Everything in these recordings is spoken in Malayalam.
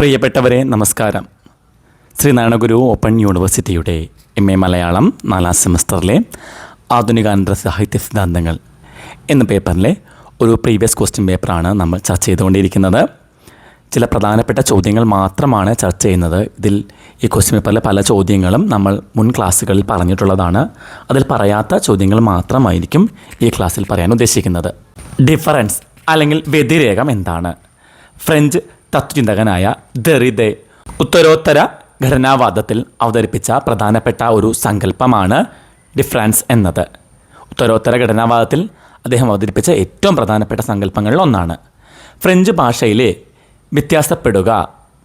പ്രിയപ്പെട്ടവരെ നമസ്കാരം. ശ്രീനാരായണഗുരു ഓപ്പൺ യൂണിവേഴ്സിറ്റിയുടെ MA മലയാളം 4ാം സെമസ്റ്ററിലെ ആധുനികാനന്തര സാഹിത്യ സിദ്ധാന്തങ്ങൾ എന്ന പേപ്പറിലെ ഒരു പ്രീവിയസ് ക്വസ്റ്റ്യൻ പേപ്പറാണ് നമ്മൾ ചർച്ച ചെയ്തുകൊണ്ടിരിക്കുന്നത്. ചില പ്രധാനപ്പെട്ട ചോദ്യങ്ങൾ മാത്രമാണ് ചർച്ച ചെയ്യുന്നത്. ഈ ക്വസ്റ്റ്യൻ പേപ്പറിലെ പല ചോദ്യങ്ങളും നമ്മൾ മുൻ ക്ലാസ്സുകളിൽ പറഞ്ഞിട്ടുള്ളതാണ്. അതിൽ പറയാത്ത ചോദ്യങ്ങൾ മാത്രമായിരിക്കും ഈ ക്ലാസ്സിൽ പറയാൻ ഉദ്ദേശിക്കുന്നത്. ഡിഫറൻസ് അല്ലെങ്കിൽ വ്യതിരേകം എന്താണ്? ഫ്രഞ്ച് തത്വചിന്തകനായ ദെറിദെ ഉത്തരോത്തര ഘടനാവാദത്തിൽ അവതരിപ്പിച്ച പ്രധാനപ്പെട്ട ഒരു സങ്കല്പമാണ് ഡിഫറൻസ് എന്നത്. ഉത്തരോത്തര ഘടനാവാദത്തിൽ അദ്ദേഹം അവതരിപ്പിച്ച ഏറ്റവും പ്രധാനപ്പെട്ട സങ്കല്പങ്ങളിൽ ഒന്നാണ്. ഫ്രഞ്ച് ഭാഷയിലെ വ്യത്യാസപ്പെടുക,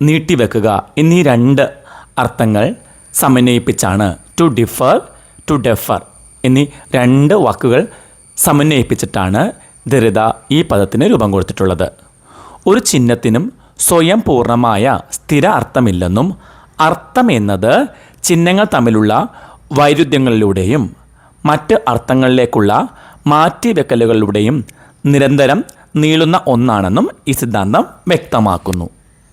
നീട്ടിവെക്കുക എന്നീ രണ്ട് അർത്ഥങ്ങൾ സമന്വയിപ്പിച്ചാണ് ടു ഡിഫർ, ടു ഡെഫർ എന്നീ രണ്ട് വാക്കുകൾ സമന്വയിപ്പിച്ചിട്ടാണ് ദെറിദ ഈ പദത്തിന് രൂപം കൊടുത്തിട്ടുള്ളത്. ഒരു ചിഹ്നത്തിനും സ്വയം പൂർണ്ണമായ സ്ഥിര അർത്ഥമില്ലെന്നും അർത്ഥം എന്നത് ചിഹ്നങ്ങൾ തമ്മിലുള്ള വൈരുദ്ധ്യങ്ങളിലൂടെയും മറ്റ് അർത്ഥങ്ങളിലേക്കുള്ള മാറ്റിവെക്കലുകളിലൂടെയും നിരന്തരം നീളുന്ന ഒന്നാണെന്നും ഈ സിദ്ധാന്തം വ്യക്തമാക്കുന്നു.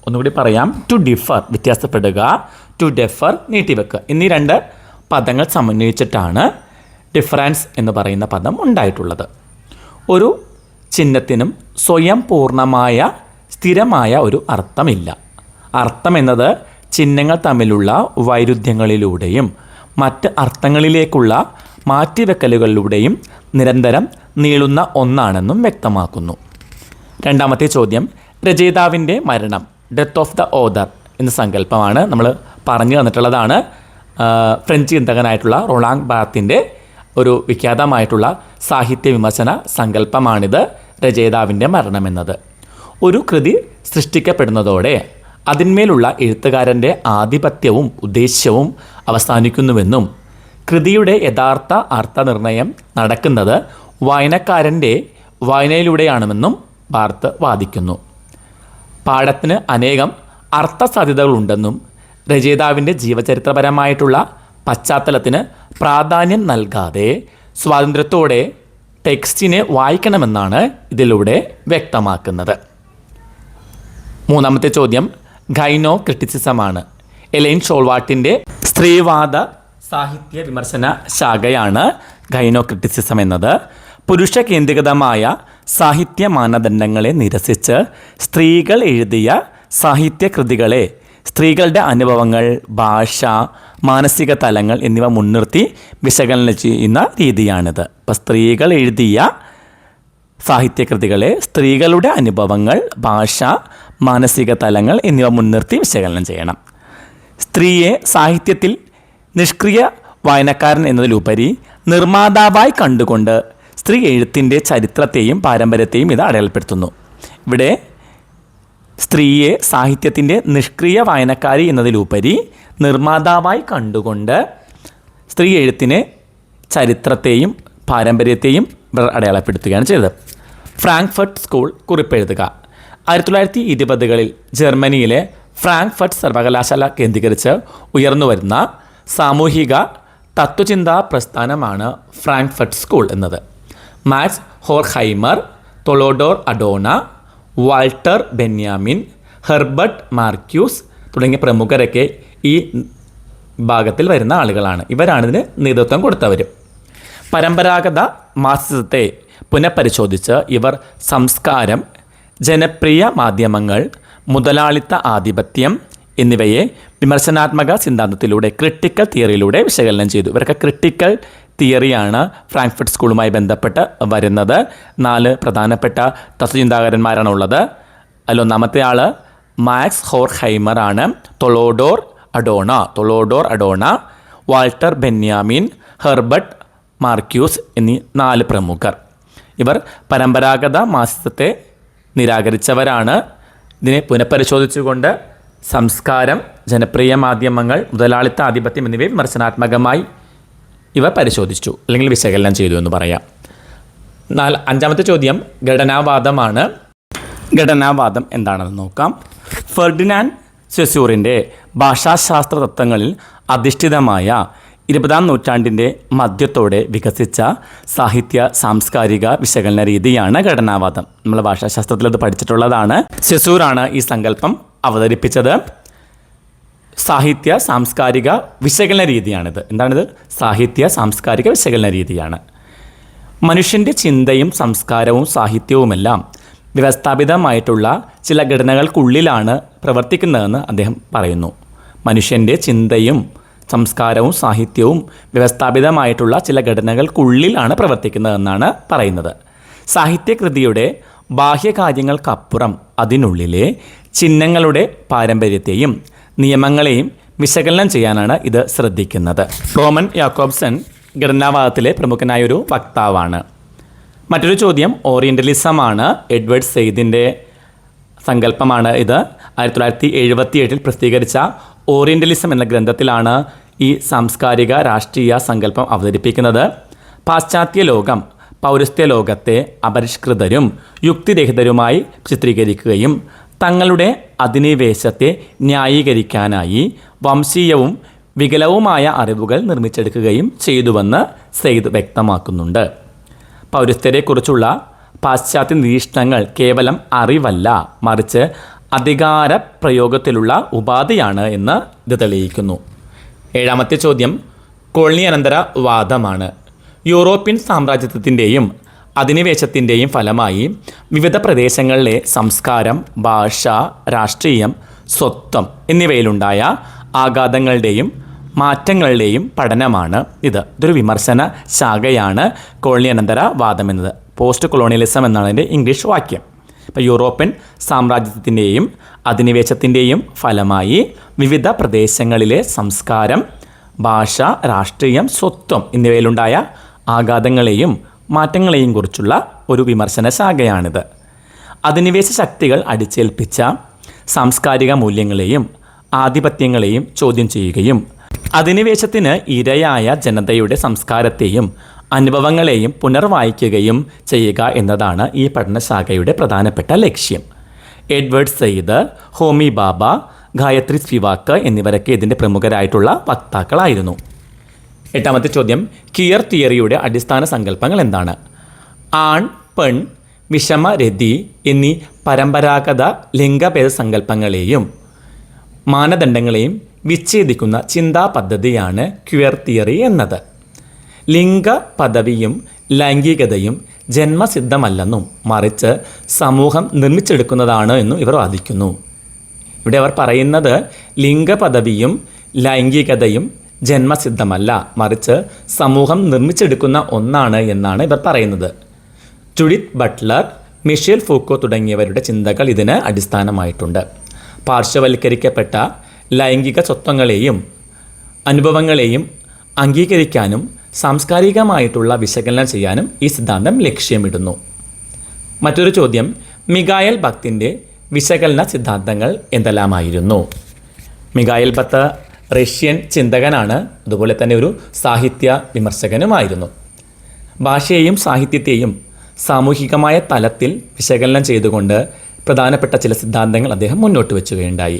ഒന്നുകൂടി പറയാം. ടു ഡിഫർ വ്യത്യാസപ്പെടുക, ടു ഡെഫർ നീട്ടിവെക്കുക എന്നീ രണ്ട് പദങ്ങൾ സമന്വയിച്ചിട്ടാണ് ഡിഫറൻസ് എന്ന് പറയുന്ന പദം ഉണ്ടായിട്ടുള്ളത്. ഒരു ചിഹ്നത്തിനും സ്വയം പൂർണ്ണമായ സ്ഥിരമായ ഒരു അർത്ഥമില്ല. അർത്ഥം എന്നത് ചിഹ്നങ്ങൾ തമ്മിലുള്ള വൈരുദ്ധ്യങ്ങളിലൂടെയും മറ്റ് അർത്ഥങ്ങളിലേക്കുള്ള മാറ്റിവെക്കലുകളിലൂടെയും നിരന്തരം നീളുന്ന ഒന്നാണെന്നും വ്യക്തമാക്കുന്നു. രണ്ടാമത്തെ ചോദ്യം, രചയിതാവിൻ്റെ മരണം, ഡെത്ത് ഓഫ് ദ ഓതർ എന്ന സങ്കല്പമാണ് നമ്മൾ പറഞ്ഞു തന്നിട്ടുള്ളതാണ്. ഫ്രഞ്ച് ചിന്തകനായിട്ടുള്ള റൊളാങ് ബാർത്തിൻ്റെ ഒരു വിഖ്യാതമായിട്ടുള്ള സാഹിത്യ വിമർശന സങ്കല്പമാണിത്, രചയിതാവിൻ്റെ മരണമെന്നത്. ഒരു കൃതി സൃഷ്ടിക്കപ്പെടുന്നതോടെ അതിന്മേലുള്ള എഴുത്തുകാരൻ്റെ ആധിപത്യവും ഉദ്ദേശ്യവും അവസാനിക്കുന്നുവെന്നും കൃതിയുടെ യഥാർത്ഥ അർത്ഥനിർണയം നടക്കുന്നത് വായനക്കാരൻ്റെ വായനയിലൂടെയാണെന്നും ബാർത്ത് വാദിക്കുന്നു. പാഠത്തിന് അനേകം അർത്ഥസാധ്യതകളുണ്ടെന്നും രചയിതാവിൻ്റെ ജീവചരിത്രപരമായിട്ടുള്ള പശ്ചാത്തലത്തിന് പ്രാധാന്യം നൽകാതെ സ്വാതന്ത്ര്യത്തോടെ ടെക്സ്റ്റിനെ വായിക്കണമെന്നാണ് ഇതിലൂടെ വ്യക്തമാക്കുന്നത്. മൂന്നാമത്തെ ചോദ്യം ഗൈനോ ക്രിറ്റിസിസമാണ്. എലൈൻ ഷോൾവാർട്ടിൻ്റെ സ്ത്രീവാദ സാഹിത്യ വിമർശന ശാഖയാണ് ഗൈനോ ക്രിറ്റിസിസം എന്നത്. പുരുഷ കേന്ദ്രീകൃതമായ സാഹിത്യ മാനദണ്ഡങ്ങളെ നിരസിച്ച് സ്ത്രീകൾ എഴുതിയ സാഹിത്യ കൃതികളെ സ്ത്രീകളുടെ അനുഭവങ്ങൾ, ഭാഷ, മാനസിക തലങ്ങൾ എന്നിവ മുൻനിർത്തി വിശകലനം ചെയ്യുന്ന രീതിയാണിത്. അപ്പോൾ സ്ത്രീകൾ എഴുതിയ സാഹിത്യകൃതികളെ സ്ത്രീകളുടെ അനുഭവങ്ങൾ, ഭാഷ, മാനസിക തലങ്ങൾ എന്നിവ മുൻനിർത്തി വിശകലനം ചെയ്യണം. സ്ത്രീയെ സാഹിത്യത്തിൽ നിഷ്ക്രിയ വായനക്കാരൻ എന്നതിലുപരി നിർമ്മാതാവായി കണ്ടുകൊണ്ട് സ്ത്രീ എഴുത്തിൻ്റെ ചരിത്രത്തെയും പാരമ്പര്യത്തെയും ഇത് അടയാളപ്പെടുത്തുന്നു. ഇവിടെ സ്ത്രീയെ സാഹിത്യത്തിൻ്റെ നിഷ്ക്രിയ വായനക്കാരി എന്നതിലുപരി നിർമ്മാതാവായി കണ്ടുകൊണ്ട് സ്ത്രീ എഴുത്തിനെ ചരിത്രത്തെയും പാരമ്പര്യത്തെയും അടയാളപ്പെടുത്തുകയാണ് ചെയ്തത്. Frankfurt school കുറിപ്പെഴുതുക. 1920കളിൽ ജർമ്മനിയിലെ ഫ്രാങ്ക്ഫർട്ട് സർവകലാശാല കേന്ദ്രീകരിച്ച് ഉയർന്നുവരുന്ന സാമൂഹിക തത്വചിന്താ പ്രസ്ഥാനമാണ് ഫ്രാങ്ക്ഫർട്ട് സ്കൂൾ എന്നത്. Max Horkheimer, Theodor Adorno, Walter Benjamin, Herbert Marcuse തുടങ്ങിയ പ്രമുഖരൊക്കെ ഈ ഭാഗത്തിൽ വരുന്ന ആളുകളാണ്. ഇവരാണ് ഇതിന് നേതൃത്വം കൊടുത്തവർ. പരമ്പരാഗത മാർക്സിസത്തെ പുനഃപരിശോധിച്ച് ഇവർ സംസ്കാരം, ജനപ്രിയ മാധ്യമങ്ങൾ, മുതലാളിത്ത ആധിപത്യം എന്നിവയെ വിമർശനാത്മക സിദ്ധാന്തത്തിലൂടെ, ക്രിട്ടിക്കൽ തിയറിയിലൂടെ വിശകലനം ചെയ്തു. ഇവരൊക്കെ ക്രിട്ടിക്കൽ തിയറിയാണ് ഫ്രാങ്ക്ഫർട്ട് സ്കൂളുമായി ബന്ധപ്പെട്ട് വരുന്നത്. 4 പ്രധാനപ്പെട്ട തത്വചിന്താകാരന്മാരാണ് ഉള്ളത്. അതിലൊന്നാമത്തെ ആൾ മാക്സ് ഹോർഖൈമർ ആണ്. Theodor Adorno, Walter Benjamin, Herbert Marcuse എന്നീ 4 പ്രമുഖർ. ഇവർ പരമ്പരാഗത മാർക്സിസത്തെ നിരാകരിച്ചവരാണ്. ഇതിനെ പുനഃപരിശോധിച്ചുകൊണ്ട് സംസ്കാരം, ജനപ്രിയ മാധ്യമങ്ങൾ, മുതലാളിത്ത ആധിപത്യം എന്നിവയെ വിമർശനാത്മകമായി ഇവ പരിശോധിച്ചു അല്ലെങ്കിൽ വിശകലനം ചെയ്തു എന്ന് പറയാം. അഞ്ചാമത്തെ ചോദ്യം ഘടനാവാദമാണ്. ഘടനാവാദം എന്താണെന്ന് നോക്കാം. ഫെർഡിനാൻഡ് സൊസ്യൂറിൻ്റെ ഭാഷാശാസ്ത്ര തത്വങ്ങളിൽ അധിഷ്ഠിതമായ 20ാം നൂറ്റാണ്ടിൻ്റെ മധ്യത്തോടെ വികസിച്ച സാഹിത്യ സാംസ്കാരിക വിശകലന രീതിയാണ് ഘടനാവാദം. നമ്മൾ ഭാഷാശാസ്ത്രത്തിൽ അത് പഠിച്ചിട്ടുള്ളതാണ്. സൊസ്യൂറാണ് ഈ സങ്കല്പം അവതരിപ്പിച്ചത് സാഹിത്യ സാംസ്കാരിക വിശകലന രീതിയാണിത്. എന്താണിത്? സാഹിത്യ സാംസ്കാരിക വിശകലന രീതിയാണ്. മനുഷ്യൻ്റെ ചിന്തയും സംസ്കാരവും സാഹിത്യവുമെല്ലാം വ്യവസ്ഥാപിതമായിട്ടുള്ള ചില ഘടനകൾക്കുള്ളിലാണ് പ്രവർത്തിക്കുന്നതെന്ന് അദ്ദേഹം പറയുന്നു. മനുഷ്യൻ്റെ ചിന്തയും സംസ്കാരവും സാഹിത്യവും വ്യവസ്ഥാപിതമായിട്ടുള്ള ചില ഘടനകൾക്കുള്ളിലാണ് പ്രവർത്തിക്കുന്നതെന്നാണ് പറയുന്നത്. സാഹിത്യകൃതിയുടെ ബാഹ്യകാര്യങ്ങൾക്കപ്പുറം അതിനുള്ളിലെ ചിഹ്നങ്ങളുടെ പാരമ്പര്യത്തെയും നിയമങ്ങളെയും വിശകലനം ചെയ്യാനാണ് ഇത് ശ്രദ്ധിക്കുന്നത്. റോമൻ യാക്കോബ്സൺ ഘടനാവാദത്തിലെ പ്രമുഖനായൊരു വക്താവാണ്. മറ്റൊരു ചോദ്യം ഓറിയൻ്റലിസമാണ്. എഡ്വേർഡ് സെയ്ദിൻ്റെ സങ്കല്പമാണ് ഇത്. 1977 പ്രസിദ്ധീകരിച്ച ഓറിയൻ്റലിസം എന്ന ഗ്രന്ഥത്തിലാണ് ഈ സാംസ്കാരിക രാഷ്ട്രീയ സങ്കല്പം അവതരിപ്പിക്കുന്നത്. പാശ്ചാത്യ ലോകം പൗരസ്ത്യ ലോകത്തെ അപരിഷ്കൃതരും യുക്തിരഹിതരുമായി ചിത്രീകരിക്കുകയും തങ്ങളുടെ അധിനിവേശത്തെ ന്യായീകരിക്കാനായി വംശീയവും വികലവുമായ അറിവുകൾ നിർമ്മിച്ചെടുക്കുകയും ചെയ്തുവെന്ന് സെയ്ദ് വ്യക്തമാക്കുന്നുണ്ട്. പൗരസ്ത്യരെക്കുറിച്ചുള്ള പാശ്ചാത്യ നിരീക്ഷണങ്ങൾ കേവലം അറിവല്ല, മറിച്ച് അധികാര പ്രയോഗത്തിലുള്ള ഉപാധിയാണ് എന്ന് ഇത് തെളിയിക്കുന്നു. 7ാമത്തെ ചോദ്യം കോളനിയനന്തര വാദമാണ്. യൂറോപ്യൻ സാമ്രാജ്യത്വത്തിൻ്റെയും അധിനിവേശത്തിൻ്റെയും ഫലമായി വിവിധ പ്രദേശങ്ങളിലെ സംസ്കാരം, ഭാഷ, രാഷ്ട്രീയം, സ്വത്വം എന്നിവയിലുണ്ടായ ആഘാതങ്ങളുടെയും മാറ്റങ്ങളുടെയും പഠനമാണ് ഇത്. ഇതൊരു വിമർശന ശാഖയാണ് കോളനിയനന്തര വാദം എന്നത്. പോസ്റ്റ് കൊളോണിയലിസം എന്നാണ് അതിൻ്റെ ഇംഗ്ലീഷ് വാക്യം. ഇപ്പോൾ യൂറോപ്യൻ സാമ്രാജ്യത്തിൻ്റെയും അധിനിവേശത്തിൻ്റെയും ഫലമായി വിവിധ പ്രദേശങ്ങളിലെ സംസ്കാരം, ഭാഷ, രാഷ്ട്രീയം, സ്വത്വം എന്നിവയിലുണ്ടായ ആഘാതങ്ങളെയും മാറ്റങ്ങളെയും കുറിച്ചുള്ള ഒരു വിമർശന ശാഖയാണിത്. അധിനിവേശ ശക്തികൾ അടിച്ചേൽപ്പിച്ച സാംസ്കാരിക മൂല്യങ്ങളെയും ആധിപത്യങ്ങളെയും ചോദ്യം ചെയ്യുകയും അധിനിവേശത്തിന് ഇരയായ ജനതയുടെ സംസ്കാരത്തെയും അനുഭവങ്ങളെയും പുനർവായിക്കുകയും ചെയ്യുക എന്നതാണ് ഈ പഠനശാഖയുടെ പ്രധാനപ്പെട്ട ലക്ഷ്യം. എഡ്വേർഡ് സെയ്ദ്, ഹോമി ബാബ, ഗായത്രി സ്പിവാക്ക് എന്നിവരൊക്കെ ഇതിൻ്റെ പ്രമുഖരായിട്ടുള്ള വക്താക്കളായിരുന്നു. 8ാമത്തെ ചോദ്യം ക്വിയർ തിയറിയുടെ അടിസ്ഥാന സങ്കല്പങ്ങൾ എന്താണ്? ആൺ, പെൺ, വിഷമ, രതി എന്നീ പരമ്പരാഗത ലിംഗഭേദ സങ്കല്പങ്ങളെയും മാനദണ്ഡങ്ങളെയും വിച്ഛേദിക്കുന്ന ചിന്താ പദ്ധതിയാണ് ക്വിയർ തിയറി എന്നത്. ലിംഗ പദവിയും ലൈംഗികതയും ജന്മസിദ്ധമല്ലെന്നും മറിച്ച് സമൂഹം നിർമ്മിച്ചെടുക്കുന്നതാണ് എന്നും ഇവർ വാദിക്കുന്നു. ഇവിടെ അവർ പറയുന്നത് ലിംഗപദവിയും ലൈംഗികതയും ജന്മസിദ്ധമല്ല, മറിച്ച് സമൂഹം നിർമ്മിച്ചെടുക്കുന്ന ഒന്നാണ് എന്നാണ് ഇവർ പറയുന്നത്. ജുഡിത്ത് ബട്ട്ലർ, മിഷേൽ ഫൂക്കോ തുടങ്ങിയവരുടെ ചിന്തകൾ ഇതിന് അടിസ്ഥാനമായിട്ടുണ്ട്. പാർശ്വവൽക്കരിക്കപ്പെട്ട ലൈംഗിക സ്വത്വങ്ങളെയും അനുഭവങ്ങളെയും അംഗീകരിക്കാനും സാംസ്കാരികമായിട്ടുള്ള വിശകലനം ചെയ്യാനും ഈ സിദ്ധാന്തം ലക്ഷ്യമിടുന്നു. മറ്റൊരു ചോദ്യം മിഖായൽ ബക്തിൻ്റെ വിശകലന സിദ്ധാന്തങ്ങൾ എന്തെല്ലാമായിരുന്നു? മിഖായൽ ബക്ത് റഷ്യൻ ചിന്തകനാണ്, അതുപോലെ തന്നെ ഒരു സാഹിത്യ വിമർശകനുമായിരുന്നു. ഭാഷയെയും സാഹിത്യത്തെയും സാമൂഹികമായ തലത്തിൽ വിശകലനം ചെയ്തുകൊണ്ട് പ്രധാനപ്പെട്ട ചില സിദ്ധാന്തങ്ങൾ അദ്ദേഹം മുന്നോട്ട് വെച്ചുകയുണ്ടായി.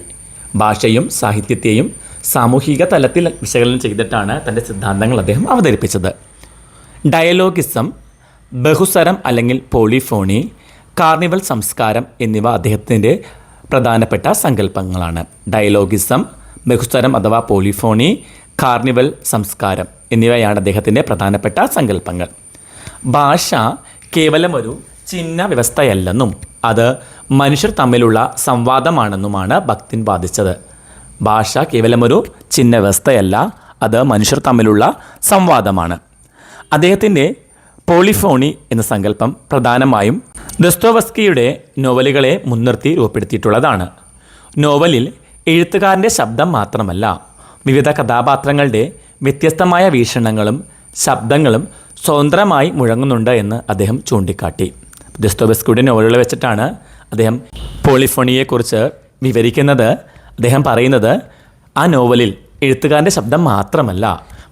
ഭാഷയും സാഹിത്യത്തെയും സാമൂഹിക തലത്തിൽ വിശകലനം ചെയ്തിട്ടാണ് തൻ്റെ സിദ്ധാന്തങ്ങൾ അദ്ദേഹം അവതരിപ്പിച്ചത്. ഡയലോഗിസം, ബഹുസ്വരം അല്ലെങ്കിൽ പോളിഫോണി, കാർണിവൽ സംസ്കാരം എന്നിവ അദ്ദേഹത്തിൻ്റെ പ്രധാനപ്പെട്ട സങ്കല്പങ്ങളാണ്. ഡയലോഗിസം, ബഹുസ്വരം അഥവാ പോളിഫോണി, കാർണിവൽ സംസ്കാരം എന്നിവയാണ് അദ്ദേഹത്തിൻ്റെ പ്രധാനപ്പെട്ട സങ്കല്പങ്ങൾ. ഭാഷ കേവലം ഒരു ചിഹ്ന വ്യവസ്ഥയല്ലെന്നും അത് മനുഷ്യർ തമ്മിലുള്ള സംവാദമാണെന്നുമാണ് ബക്തിൻ വാദിച്ചത്. ഭാഷ കേവലമൊരു ചിഹ്ന വ്യവസ്ഥയല്ല, അത് മനുഷ്യർ തമ്മിലുള്ള സംവാദമാണ്. അദ്ദേഹത്തിൻ്റെ പോളിഫോണി എന്ന സങ്കല്പം പ്രധാനമായും ദസ്തോവസ്കിയുടെ നോവലുകളെ മുൻനിർത്തി രൂപപ്പെടുത്തിയിട്ടുള്ളതാണ്. നോവലിൽ എഴുത്തുകാരൻ്റെ ശബ്ദം മാത്രമല്ല, വിവിധ കഥാപാത്രങ്ങളുടെ വ്യത്യസ്തമായ വീക്ഷണങ്ങളും ശബ്ദങ്ങളും സ്വതന്ത്രമായി മുഴങ്ങുന്നുണ്ട് എന്ന് അദ്ദേഹം ചൂണ്ടിക്കാട്ടി. ദസ്തോവസ്കിയുടെ നോവലുകൾ വെച്ചിട്ടാണ് അദ്ദേഹം പോളിഫോണിയെക്കുറിച്ച് വിവരിക്കുന്നത്. അദ്ദേഹം പറയുന്നത് ആ നോവലിൽ എഴുത്തുകാരൻ്റെ ശബ്ദം മാത്രമല്ല,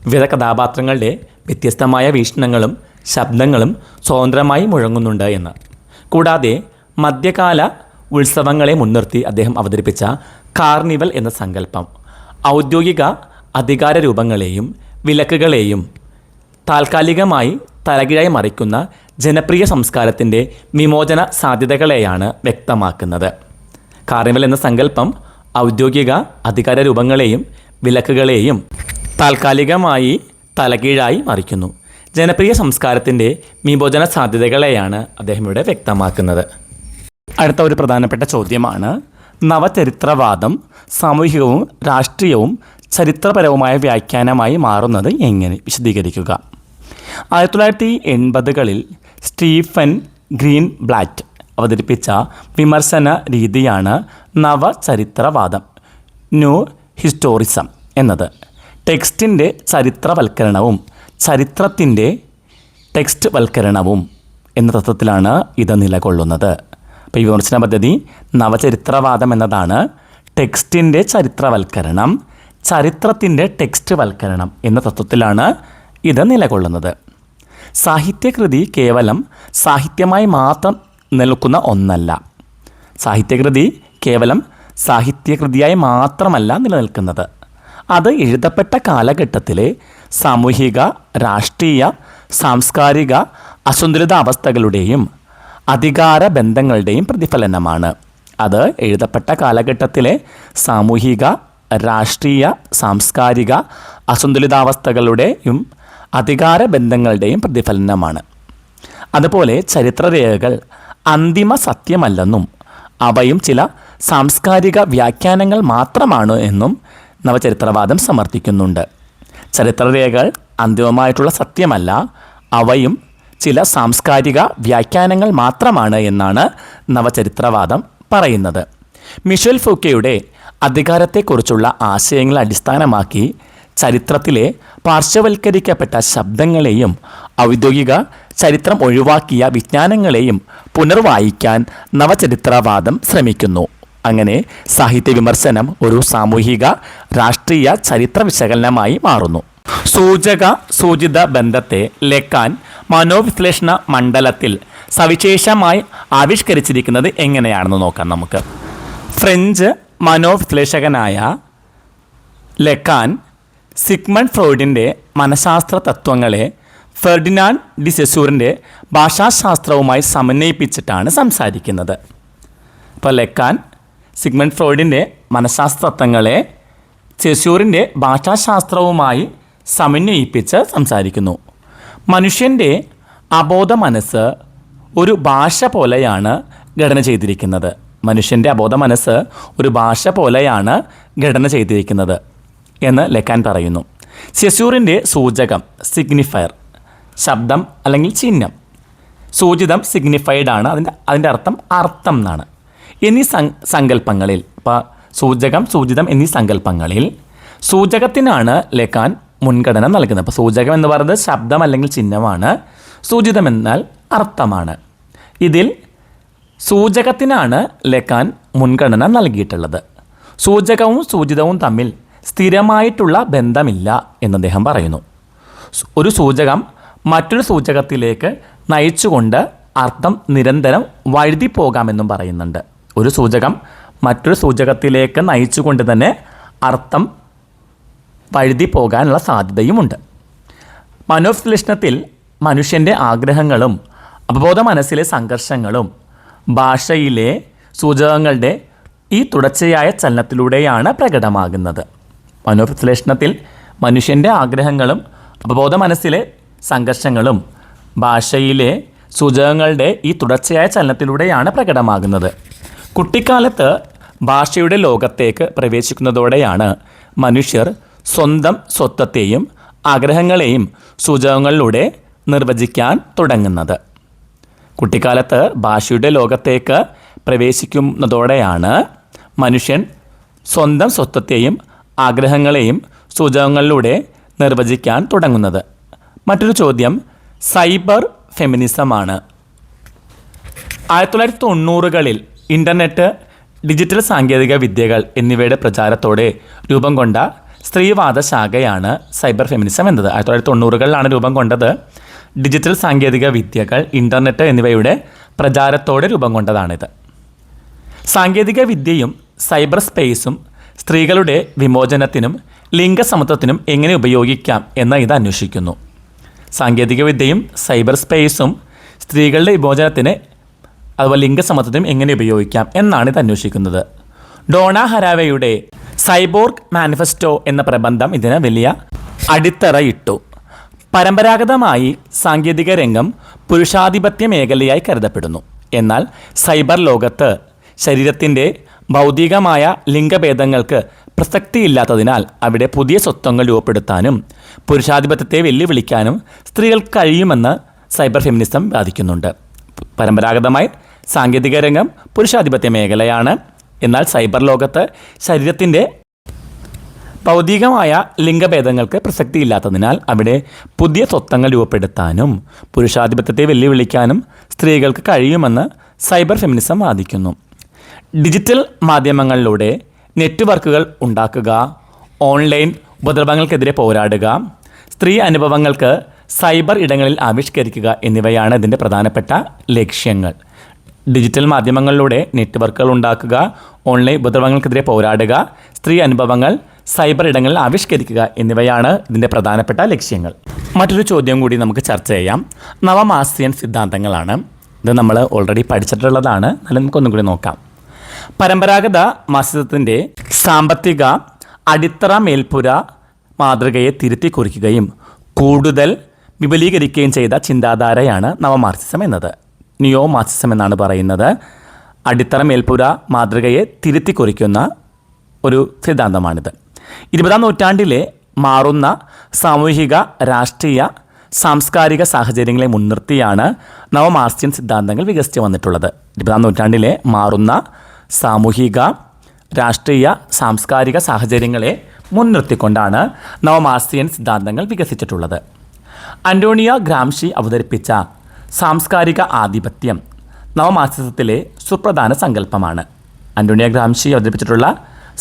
വിവിധ കഥാപാത്രങ്ങളുടെ വ്യത്യസ്തമായ വീക്ഷണങ്ങളും ശബ്ദങ്ങളും സ്വതന്ത്രമായി മുഴങ്ങുന്നുണ്ട് എന്ന്. കൂടാതെ മധ്യകാല ഉത്സവങ്ങളെ മുൻനിർത്തി അദ്ദേഹം അവതരിപ്പിച്ച കാർണിവൽ എന്ന സങ്കല്പം ഔദ്യോഗിക അധികാര രൂപങ്ങളെയും വിലക്കുകളെയും താൽക്കാലികമായി തലകീഴായി മറിക്കുന്ന ജനപ്രിയ സംസ്കാരത്തിൻ്റെ വിമോചന സാധ്യതകളെയാണ് വ്യക്തമാക്കുന്നത്. കാർണിവൽ എന്ന സങ്കല്പം ഔദ്യോഗിക അധികാര രൂപങ്ങളെയും വിലക്കുകളെയും താൽക്കാലികമായി തലകീഴായി മറിക്കുന്നു. ജനപ്രിയ സംസ്കാരത്തിൻ്റെ വിമോചന സാധ്യതകളെയാണ് അദ്ദേഹം ഇവിടെ വ്യക്തമാക്കുന്നത്. അടുത്ത ഒരു പ്രധാനപ്പെട്ട ചോദ്യമാണ്, നവചരിത്രവാദം സാമൂഹികവും രാഷ്ട്രീയവും ചരിത്രപരവുമായ വ്യാഖ്യാനമായി മാറുന്നത് എങ്ങനെ? വിശദീകരിക്കുക. 1980കളിൽ സ്റ്റീഫൻ ഗ്രീൻ ബ്ലാറ്റ് അവതരിപ്പിച്ച വിമർശന രീതിയാണ് നവചരിത്രവാദം, ന്യൂ ഹിസ്റ്റോറിസം എന്നത്. ടെക്സ്റ്റിൻ്റെ ചരിത്രവൽക്കരണവും ചരിത്രത്തിൻ്റെ ടെക്സ്റ്റ് വൽക്കരണവും എന്ന തത്വത്തിലാണ് ഇത് നിലകൊള്ളുന്നത്. അപ്പോൾ ഈ വിമർശന പദ്ധതി നവചരിത്രവാദം എന്നതാണ്. ടെക്സ്റ്റിൻ്റെ ചരിത്രവൽക്കരണം, ചരിത്രത്തിൻ്റെ ടെക്സ്റ്റ് വൽക്കരണം എന്ന തത്വത്തിലാണ് ഇത് നിലകൊള്ളുന്നത്. സാഹിത്യകൃതി കേവലം സാഹിത്യമായി മാത്രം നിൽക്കുന്ന ഒന്നല്ല. സാഹിത്യകൃതി കേവലം സാഹിത്യകൃതിയായി മാത്രമല്ല നിലനിൽക്കുന്നത്. അത് എഴുതപ്പെട്ട കാലഘട്ടത്തിലെ സാമൂഹിക, രാഷ്ട്രീയ, സാംസ്കാരിക അസന്തുലിതാവസ്ഥകളുടെയും അധികാര ബന്ധങ്ങളുടെയും പ്രതിഫലനമാണ്. അത് എഴുതപ്പെട്ട കാലഘട്ടത്തിലെ സാമൂഹിക, രാഷ്ട്രീയ, സാംസ്കാരിക അസന്തുലിതാവസ്ഥകളുടെയും അധികാര ബന്ധങ്ങളുടെയും പ്രതിഫലനമാണ്. അതുപോലെ ചരിത്രരേഖകൾ അന്തിമ സത്യമല്ലെന്നും അവയും ചില സാംസ്കാരിക വ്യാഖ്യാനങ്ങൾ മാത്രമാണ് എന്നും നവചരിത്രവാദം സമർത്ഥിക്കുന്നുണ്ട്. ചരിത്രരേഖകൾ അന്തിമമായിട്ടുള്ള സത്യമല്ല, അവയും ചില സാംസ്കാരിക വ്യാഖ്യാനങ്ങൾ മാത്രമാണ് എന്നാണ് നവചരിത്രവാദം പറയുന്നത്. മിഷേൽ ഫൂക്കോയുടെ അധികാരത്തെക്കുറിച്ചുള്ള ആശയങ്ങളെ അടിസ്ഥാനമാക്കി ചരിത്രത്തിലെ പാർശ്വവൽക്കരിക്കപ്പെട്ട ശബ്ദങ്ങളെയും ഔദ്യോഗിക ചരിത്രം ഒഴിവാക്കിയ വിജ്ഞാനങ്ങളെയും പുനർവായിക്കാൻ നവചരിത്രവാദം ശ്രമിക്കുന്നു. അങ്ങനെ സാഹിത്യ വിമർശനം ഒരു സാമൂഹിക, രാഷ്ട്രീയ ചരിത്ര വിശകലനമായി മാറുന്നു. സൂചക സൂചിത ബന്ധത്തെ ലെക്കാൻ മനോവിശ്ലേഷണ മണ്ഡലത്തിൽ സവിശേഷമായി ആവിഷ്കരിച്ചിരിക്കുന്നത് എങ്ങനെയാണെന്ന് നോക്കാം നമുക്ക്. ഫ്രഞ്ച് മനോവിശ്ലേഷകനായ ലെക്കാൻ സിഗ്മണ്ട് ഫ്രോയിഡിൻ്റെ മനഃശാസ്ത്ര തത്വങ്ങളെ ഫെർഡിനാൻഡ് ഡി സെസൂറിൻ്റെ ഭാഷാശാസ്ത്രവുമായി സമന്വയിപ്പിച്ചിട്ടാണ് സംസാരിക്കുന്നത്. അപ്പോൾ ലെക്കാൻ സിഗ്മണ്ട് ഫ്രോയിഡിൻ്റെ മനഃശാസ്ത്ര തത്വങ്ങളെ സെസൂറിൻ്റെ ഭാഷാശാസ്ത്രവുമായി സമന്വയിപ്പിച്ച് സംസാരിക്കുന്നു. മനുഷ്യൻ്റെ അബോധ മനസ്സ് ഒരു ഭാഷ പോലെയാണ് ഘടന ചെയ്തിരിക്കുന്നത്. മനുഷ്യൻ്റെ അബോധ മനസ്സ് ഒരു ഭാഷ പോലെയാണ് ഘടന ചെയ്തിരിക്കുന്നത് എന്ന് ലെക്കാൻ പറയുന്നു. സെസൂറിൻ്റെ സൂചകം സിഗ്നിഫയർ, ശബ്ദം അല്ലെങ്കിൽ ചിഹ്നം. സൂചിതം സിഗ്നിഫൈഡ് ആണ്, അതിൻ്റെ അർത്ഥം എന്നാണ്. എന്നീ സങ്കല്പങ്ങളിൽ, ഇപ്പോൾ സൂചകം, സൂചിതം എന്നീ സങ്കല്പങ്ങളിൽ സൂചകത്തിനാണ് ലെക്കാൻ മുൻഗണന നൽകുന്നത്. അപ്പോൾ സൂചകം എന്ന് പറയുന്നത് ശബ്ദം അല്ലെങ്കിൽ ചിഹ്നമാണ്. സൂചിതം എന്നാൽ അർത്ഥമാണ്. ഇതിൽ സൂചകത്തിനാണ് ലെക്കാൻ മുൻഗണന നൽകിയിട്ടുള്ളത്. സൂചകവും സൂചിതവും തമ്മിൽ സ്ഥിരമായിട്ടുള്ള ബന്ധമില്ല എന്ന് അദ്ദേഹം പറയുന്നു. ഒരു സൂചകം മറ്റൊരു സൂചകത്തിലേക്ക് നയിച്ചുകൊണ്ട് അർത്ഥം നിരന്തരം വഴുതി പോകാമെന്നും പറയുന്നുണ്ട്. ഒരു സൂചകം മറ്റൊരു സൂചകത്തിലേക്ക് നയിച്ചുകൊണ്ട് തന്നെ അർത്ഥം വഴുതി പോകാനുള്ള സാധ്യതയുമുണ്ട്. മനോവിശ്ലേഷണത്തിൽ മനുഷ്യൻ്റെ ആഗ്രഹങ്ങളും അപബോധ മനസ്സിലെ സംഘർഷങ്ങളും ഭാഷയിലെ സൂചകങ്ങളുടെ ഈ തുടർച്ചയായ ചലനത്തിലൂടെയാണ് പ്രകടമാകുന്നത്. മനോവിശ്ലേഷണത്തിൽ മനുഷ്യൻ്റെ ആഗ്രഹങ്ങളും അപബോധ മനസ്സിലെ സംഘർഷങ്ങളും ഭാഷയിലെ സൂചകങ്ങളുടെ ഈ തുടർച്ചയായ ചലനത്തിലൂടെയാണ് പ്രകടമാകുന്നത്. കുട്ടിക്കാലത്ത് ഭാഷയുടെ ലോകത്തേക്ക് പ്രവേശിക്കുന്നതോടെയാണ് മനുഷ്യർ സ്വന്തം സ്വത്വത്തെയും ആഗ്രഹങ്ങളെയും സൂചകങ്ങളിലൂടെ നിർവചിക്കാൻ തുടങ്ങുന്നത്. കുട്ടിക്കാലത്ത് ഭാഷയുടെ ലോകത്തേക്ക് പ്രവേശിക്കുന്നതോടെയാണ് മനുഷ്യൻ സ്വന്തം സ്വത്വത്തെയും ആഗ്രഹങ്ങളെയും സൂചകങ്ങളിലൂടെ നിർവചിക്കാൻ തുടങ്ങുന്നത്. മറ്റൊരു ചോദ്യം സൈബർ ഫെമിനിസമാണ്. 1990കളിൽ ഇൻ്റർനെറ്റ്, ഡിജിറ്റൽ സാങ്കേതിക വിദ്യകൾ എന്നിവയുടെ പ്രചാരത്തോടെ രൂപം കൊണ്ട സ്ത്രീവാദ ശാഖയാണ് സൈബർ ഫെമിനിസം എന്നത്. 1990കളിലാണ് രൂപം കൊണ്ടത്. ഡിജിറ്റൽ സാങ്കേതിക വിദ്യകൾ, ഇൻ്റർനെറ്റ് എന്നിവയുടെ പ്രചാരത്തോടെ രൂപം കൊണ്ടതാണിത്. സാങ്കേതിക വിദ്യയും സൈബർ സ്പേസും സ്ത്രീകളുടെ വിമോചനത്തിനും ലിംഗസമത്വത്തിനും എങ്ങനെ ഉപയോഗിക്കാം എന്ന് ഇത് അന്വേഷിക്കുന്നു. സാങ്കേതിക വിദ്യയും സൈബർ സ്പേസും സ്ത്രീകളുടെ വിമോചനത്തിന് അതുപോലെ ലിംഗസമത്വത്തിനും എങ്ങനെ ഉപയോഗിക്കാം എന്നാണ് ഇത് അന്വേഷിക്കുന്നത്. ഡോണ ഹരാവെയുടെ സൈബോർഗ് മാനിഫെസ്റ്റോ എന്ന പ്രബന്ധം ഇതിന് വലിയ അടിത്തറയിട്ടു. പരമ്പരാഗതമായി സാങ്കേതിക രംഗം പുരുഷാധിപത്യ മേഖലയായി കരുതപ്പെടുന്നു. എന്നാൽ സൈബർ ലോകത്ത് ശരീരത്തിൻ്റെ ഭൗതികമായ ലിംഗഭേദങ്ങൾക്ക് പ്രസക്തിയില്ലാത്തതിനാൽ അവിടെ പുതിയ സ്വത്വങ്ങൾ രൂപപ്പെടുത്താനും പുരുഷാധിപത്യത്തെ വെല്ലുവിളിക്കാനും സ്ത്രീകൾക്ക് കഴിയുമെന്ന് സൈബർ ഫെമിനിസം വാദിക്കുന്നുണ്ട്. പരമ്പരാഗതമായി സാങ്കേതിക രംഗം പുരുഷാധിപത്യ മേഖലയാണ്. എന്നാൽ സൈബർ ലോകത്ത് ശരീരത്തിൻ്റെ ഭൗതികമായ ലിംഗഭേദങ്ങൾക്ക് പ്രസക്തിയില്ലാത്തതിനാൽ അവിടെ പുതിയ സ്വത്വങ്ങൾ രൂപപ്പെടുത്താനും പുരുഷാധിപത്യത്തെ വെല്ലുവിളിക്കാനും സ്ത്രീകൾക്ക് കഴിയുമെന്ന് സൈബർ ഫെമിനിസം വാദിക്കുന്നു. ഡിജിറ്റൽ മാധ്യമങ്ങളിലൂടെ നെറ്റ്വർക്കുകൾ ഉണ്ടാക്കുക, ഓൺലൈൻ ഉപദ്രവങ്ങൾക്കെതിരെ പോരാടുക, സ്ത്രീ അനുഭവങ്ങൾക്ക് സൈബർ ഇടങ്ങളിൽ ആവിഷ്കരിക്കുക എന്നിവയാണ് ഇതിൻ്റെ പ്രധാനപ്പെട്ട ലക്ഷ്യങ്ങൾ. ഡിജിറ്റൽ മാധ്യമങ്ങളിലൂടെ നെറ്റ്വർക്കുകൾ ഉണ്ടാക്കുക, ഓൺലൈൻ ഉപദ്രവങ്ങൾക്കെതിരെ പോരാടുക, സ്ത്രീ അനുഭവങ്ങൾ സൈബർ ഇടങ്ങളിൽ ആവിഷ്കരിക്കുക എന്നിവയാണ് ഇതിൻ്റെ പ്രധാനപ്പെട്ട ലക്ഷ്യങ്ങൾ. മറ്റൊരു ചോദ്യം കൂടി നമുക്ക് ചർച്ച ചെയ്യാം. നവമാർക്സിയൻ സിദ്ധാന്തങ്ങളാണ്. ഇത് നമ്മൾ ഓൾറെഡി പഠിച്ചിട്ടുള്ളതാണ്. എന്നാലും നമുക്കൊന്നും കൂടി നോക്കാം. പരമ്പരാഗത മാർക്സിസത്തിൻ്റെ സാമ്പത്തിക അടിത്തറ മേൽപ്പുര മാതൃകയെ തിരുത്തി കുറിക്കുകയും കൂടുതൽ വിപുലീകരിക്കുകയും ചെയ്ത ചിന്താധാരയാണ് നവമാർക്സിസം എന്നത്. നിയോ മാർക്സിസം എന്നാണ് പറയുന്നത്. അടിത്തറ മേൽപ്പുര മാതൃകയെ തിരുത്തി കുറിക്കുന്ന ഒരു സിദ്ധാന്തമാണിത്. 20-ാം നൂറ്റാണ്ടിലെ മാറുന്ന സാമൂഹിക, രാഷ്ട്രീയ, സാംസ്കാരിക സാഹചര്യങ്ങളെ മുൻനിർത്തിയാണ് നവമാർക്സിയൻ സിദ്ധാന്തങ്ങൾ വികസിച്ച് വന്നിട്ടുള്ളത്. 20-ാം നൂറ്റാണ്ടിലെ മാറുന്ന സാമൂഹിക, രാഷ്ട്രീയ, സാംസ്കാരിക സാഹചര്യങ്ങളെ മുൻനിർത്തിക്കൊണ്ടാണ് നവമാർക്സിയൻ സിദ്ധാന്തങ്ങൾ വികസിച്ചിട്ടുള്ളത്. അന്റോണിയോ ഗ്രാംഷി അവതരിപ്പിച്ച സാംസ്കാരിക ആധിപത്യം നവമാർക്സിസത്തിലെ സുപ്രധാന സങ്കല്പമാണ്. അന്റോണിയോ ഗ്രാംഷി അവതരിപ്പിച്ചിട്ടുള്ള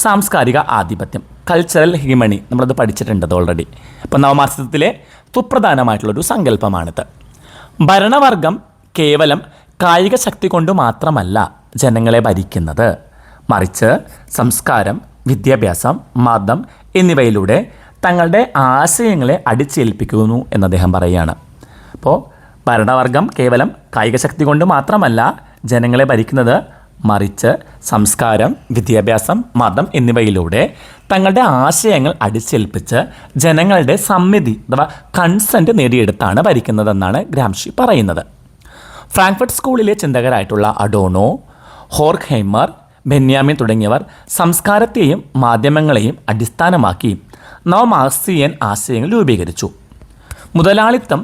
സാംസ്കാരിക ആധിപത്യം, കൾച്ചറൽ ഹിഗമണി, നമ്മളത് പഠിച്ചിട്ടുണ്ട് ഓൾറെഡി. അപ്പോൾ നവമാർക്സിസത്തിലെ സുപ്രധാനമായിട്ടുള്ളൊരു സങ്കല്പമാണിത്. ഭരണവർഗം കേവലം കായിക ശക്തി കൊണ്ട് മാത്രമല്ല ജനങ്ങളെ ഭരിക്കുന്നത്, മറിച്ച് സംസ്കാരം, വിദ്യാഭ്യാസം, മതം എന്നിവയിലൂടെ തങ്ങളുടെ ആശയങ്ങളെ അടിച്ചേൽപ്പിക്കുന്നു എന്ന് അദ്ദേഹം പറയുകയാണ്. അപ്പോൾ ഭരണവർഗം കേവലം കായിക ശക്തി കൊണ്ട് മാത്രമല്ല ജനങ്ങളെ ഭരിക്കുന്നത്, മറിച്ച് സംസ്കാരം, വിദ്യാഭ്യാസം, മതം എന്നിവയിലൂടെ തങ്ങളുടെ ആശയങ്ങൾ അടിച്ചേൽപ്പിച്ച് ജനങ്ങളുടെ സമ്മതി അഥവാ കൺസെൻറ്റ് നേടിയെടുത്താണ് ഭരിക്കുന്നതെന്നാണ് ഗ്രാംഷി പറയുന്നത്. ഫ്രാങ്ക്ഫർട്ട് സ്കൂളിലെ ചിന്തകരായിട്ടുള്ള അഡോണോ, ഹോർഖ്ഹൈമർ, ബെന്യാമിൻ തുടങ്ങിയവർ സംസ്കാരത്തെയും മാധ്യമങ്ങളെയും അടിസ്ഥാനമാക്കി നവമാർക്സിയൻ ആശയങ്ങൾ രൂപീകരിച്ചു. മുതലാളിത്തം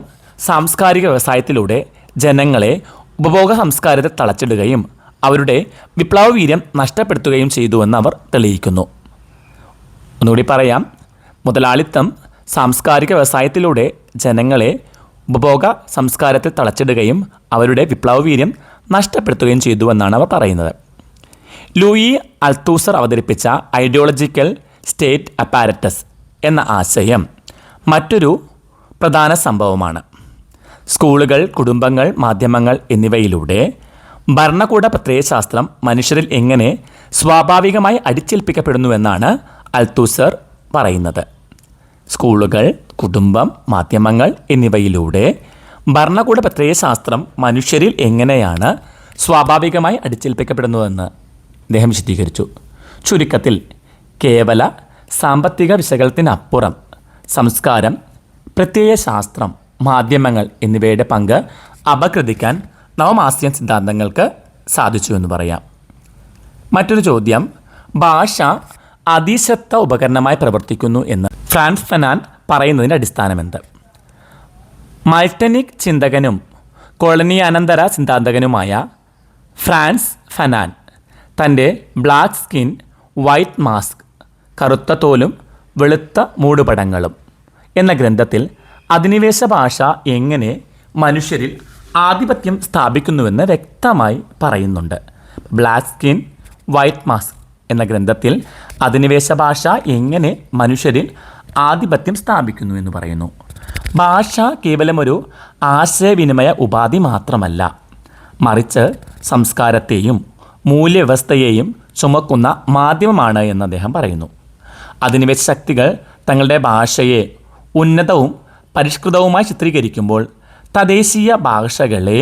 സാംസ്കാരിക വ്യവസായത്തിലൂടെ ജനങ്ങളെ ഉപഭോഗ സംസ്കാരത്തെ തളച്ചിടുകയും അവരുടെ വിപ്ലവവീര്യം നഷ്ടപ്പെടുത്തുകയും ചെയ്തുവെന്ന് അവർ തെളിയിക്കുന്നു. ഒന്നുകൂടി പറയാം. മുതലാളിത്തം സാംസ്കാരിക വ്യവസായത്തിലൂടെ ജനങ്ങളെ ഉപഭോഗ സംസ്കാരത്തെ തളച്ചിടുകയും അവരുടെ വിപ്ലവവീര്യം നഷ്ടപ്പെടുത്തുകയും ചെയ്തുവെന്നാണ് അവർ പറയുന്നത്. ലൂയി അൽത്തൂസർ അവതരിപ്പിച്ച ഐഡിയോളജിക്കൽ സ്റ്റേറ്റ് അപ്പാരറ്റസ് എന്ന ആശയം മറ്റൊരു പ്രധാന സംഭവമാണ്. സ്കൂളുകൾ, കുടുംബങ്ങൾ, മാധ്യമങ്ങൾ എന്നിവയിലൂടെ ഭരണകൂട പ്രത്യയശാസ്ത്രം മനുഷ്യരിൽ എങ്ങനെ സ്വാഭാവികമായി അടിച്ചേൽപ്പിക്കപ്പെടുന്നുവെന്നാണ് അൽത്തൂസർ പറയുന്നത്. സ്കൂളുകൾ, കുടുംബം, മാധ്യമങ്ങൾ എന്നിവയിലൂടെ ഭരണകൂട പ്രത്യയശാസ്ത്രം മനുഷ്യരിൽ എങ്ങനെയാണ് സ്വാഭാവികമായി അടിച്ചേൽപ്പിക്കപ്പെടുന്നതെന്ന് അദ്ദേഹം വിശദീകരിച്ചു. ചുരുക്കത്തിൽ കേവല സാമ്പത്തിക വിശകലനത്തിനപ്പുറം സംസ്കാരം, പ്രത്യയശാസ്ത്രം, മാധ്യമങ്ങൾ എന്നിവയുടെ പങ്ക് അപഗ്രഥിക്കാൻ നവമാർക്സിയൻ സിദ്ധാന്തങ്ങൾക്ക് സാധിച്ചു എന്ന് പറയാം. മറ്റൊരു ചോദ്യം, ഭാഷ അതിശക്ത ഉപകരണമായി പ്രവർത്തിക്കുന്നു എന്ന് ഫ്രാൻസ് ഫനാൻ പറയുന്നതിൻ്റെ അടിസ്ഥാനമെന്ത്? മൾട്ടനിക് ചിന്തകനും കോളനിയാനന്തര സിദ്ധാന്തകനുമായ ഫ്രാൻസ് ഫനാൻ തൻ്റെ ബ്ലാക്ക് സ്കിൻ, വൈറ്റ് മാസ്ക്, കറുത്ത തോലും വെളുത്ത മൂടുപടങ്ങളും എന്ന ഗ്രന്ഥത്തിൽ അധിനിവേശ ഭാഷ എങ്ങനെ മനുഷ്യരിൽ ആധിപത്യം സ്ഥാപിക്കുന്നുവെന്ന് വ്യക്തമായി പറയുന്നുണ്ട്. ബ്ലാക്ക് സ്കിൻ, വൈറ്റ് മാസ്ക് എന്ന ഗ്രന്ഥത്തിൽ അധിനിവേശ ഭാഷ എങ്ങനെ മനുഷ്യരിൽ ആധിപത്യം സ്ഥാപിക്കുന്നു എന്ന് പറയുന്നു. ഭാഷ കേവലമൊരു ആശയവിനിമയ ഉപാധി മാത്രമല്ല, മറിച്ച് സംസ്കാരത്തെയും മൂല്യവ്യവസ്ഥയെയും ചുമക്കുന്ന മാധ്യമമാണ് എന്ന് അദ്ദേഹം പറയുന്നു. അധിനിവേശ ശക്തികൾ തങ്ങളുടെ ഭാഷയെ ഉന്നതവും പരിഷ്കൃതവുമായി ചിത്രീകരിക്കുമ്പോൾ തദ്ദേശീയ ഭാഷകളെ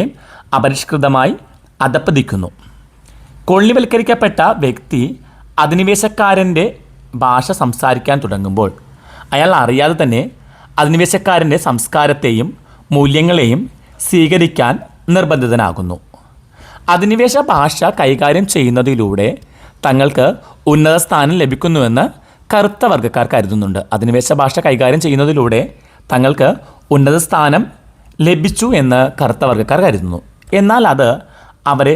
അപരിഷ്കൃതമായി അധപ്പതിക്കുന്നു. കൊള്ളിവൽക്കരിക്കപ്പെട്ട വ്യക്തി അധിനിവേശക്കാരൻ്റെ ഭാഷ സംസാരിക്കാൻ തുടങ്ങുമ്പോൾ അയാൾ അറിയാതെ തന്നെ അധിനിവേശക്കാരൻ്റെ സംസ്കാരത്തെയും മൂല്യങ്ങളെയും സ്വീകരിക്കാൻ നിർബന്ധിതനാകുന്നു. അധിനിവേശ ഭാഷ കൈകാര്യം ചെയ്യുന്നതിലൂടെ തങ്ങൾക്ക് ഉന്നത സ്ഥാനം ലഭിക്കുന്നുവെന്ന് കറുത്ത വർഗ്ഗക്കാർ കരുതുന്നുണ്ട്. അധിനിവേശ ഭാഷ കൈകാര്യം ചെയ്യുന്നതിലൂടെ തങ്ങൾക്ക് ഉന്നത സ്ഥാനം ലഭിച്ചു എന്ന് കറുത്ത വർഗ്ഗക്കാർ കരുതുന്നു. എന്നാൽ അത് അവരെ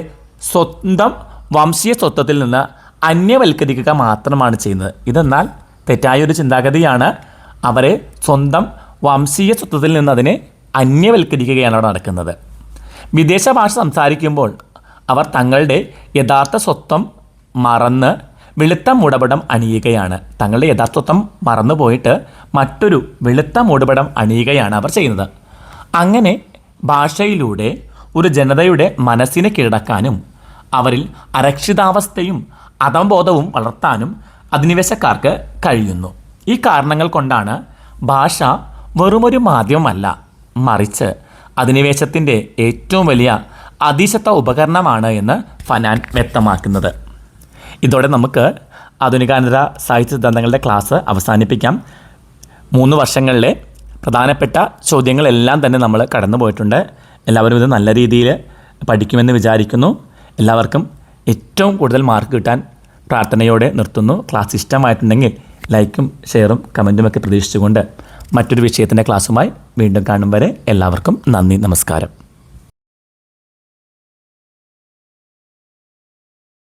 സ്വന്തം വംശീയ സ്വത്വത്തിൽ നിന്ന് അന്യവൽക്കരിക്കുക മാത്രമാണ് ചെയ്യുന്നത്. ഇതെന്നാൽ തെറ്റായൊരു ചിന്താഗതിയാണ്. അവരെ സ്വന്തം വംശീയ സ്വത്വത്തിൽ നിന്ന് അതിനെ അന്യവൽക്കരിക്കുകയാണ് അവിടെ നടക്കുന്നത്. വിദേശ ഭാഷ സംസാരിക്കുമ്പോൾ അവർ തങ്ങളുടെ യഥാർത്ഥ സ്വത്വം മറന്ന് വെളുത്ത മൂടുപടം അണിയുകയാണ്. തങ്ങളുടെ യഥാർത്ഥത്വം മറന്നു പോയിട്ട് മറ്റൊരു വെളുത്ത മൂടുപടം അണിയുകയാണ് അവർ ചെയ്യുന്നത്. അങ്ങനെ ഭാഷയിലൂടെ ഒരു ജനതയുടെ മനസ്സിനെ കീഴടക്കാനും അവരിൽ അരക്ഷിതാവസ്ഥയും അധംബോധവും വളർത്താനും അധിനിവേശക്കാർക്ക് കഴിയുന്നു. ഈ കാരണങ്ങൾ കൊണ്ടാണ് ഭാഷ വെറുമൊരു മാധ്യമമല്ല, മറിച്ച് അധിനിവേശത്തിൻ്റെ ഏറ്റവും വലിയ അതിശക്ത ഉപകരണമാണ് എന്ന് ഫനാൻ വ്യക്തമാക്കുന്നത്. ഇതോടെ നമുക്ക് ആധുനികാനന്തര സാഹിത്യ സിദ്ധാന്തങ്ങളുടെ ക്ലാസ് അവസാനിപ്പിക്കാം. 3 വർഷങ്ങളിലെ പ്രധാനപ്പെട്ട ചോദ്യങ്ങളെല്ലാം തന്നെ നമ്മൾ കടന്നു പോയിട്ടുണ്ട്. എല്ലാവരും ഇത് നല്ല രീതിയിൽ പഠിക്കുമെന്ന് വിചാരിക്കുന്നു. എല്ലാവർക്കും ഏറ്റവും കൂടുതൽ മാർക്ക് കിട്ടാൻ പ്രാർത്ഥനയോടെ നിർത്തുന്നു. ക്ലാസ് ഇഷ്ടമായിട്ടുണ്ടെങ്കിൽ ലൈക്കും ഷെയറും കമൻറ്റുമൊക്കെ പ്രതീക്ഷിച്ചുകൊണ്ട് മറ്റൊരു വിഷയത്തിൻ്റെ ക്ലാസ്സുമായി വീണ്ടും കാണും വരെ എല്ലാവർക്കും നന്ദി, നമസ്കാരം.